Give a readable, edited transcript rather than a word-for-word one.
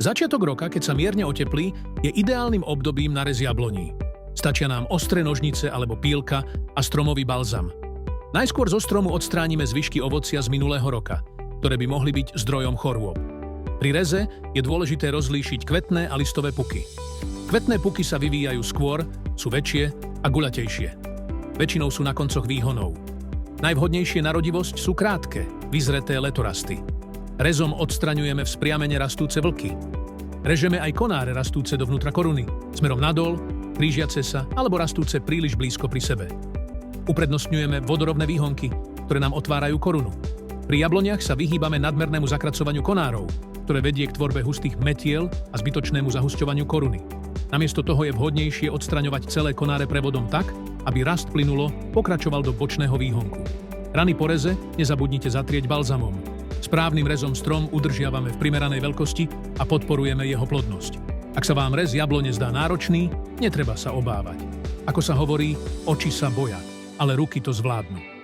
Začiatok roka, keď sa mierne oteplí, je ideálnym obdobím na rez jabloní. Stačia nám ostré nožnice alebo pílka a stromový balzam. Najskôr zo stromu odstránime zvyšky ovocia z minulého roka, ktoré by mohli byť zdrojom chorôb. Pri reze je dôležité rozlíšiť kvetné a listové puky. Kvetné puky sa vyvíjajú skôr, sú väčšie a guľatejšie. Väčšinou sú na koncoch výhonov. Najvhodnejšie na rodivosť sú krátke, vyzreté letorasty. Rezom odstraňujeme vzpriamene rastúce vlky. Režeme aj konáre rastúce dovnútra koruny, smerom nadol, krížiace sa alebo rastúce príliš blízko pri sebe. Uprednostňujeme vodorovné výhonky, ktoré nám otvárajú korunu. Pri jabloniach sa vyhýbame nadmernému zakracovaniu konárov, ktoré vedie k tvorbe hustých metiel a zbytočnému zahusťovaniu koruny. Namiesto toho je vhodnejšie odstraňovať celé konáre prevodom tak, aby rast plynulo pokračoval do bočného výhonku. Rany po reze nezabudnite zatrieť balzamom. Správnym rezom strom udržiavame v primeranej veľkosti a podporujeme jeho plodnosť. Ak sa vám rez jablone zdá náročný, netreba sa obávať. Ako sa hovorí, oči sa boja, ale ruky to zvládnu.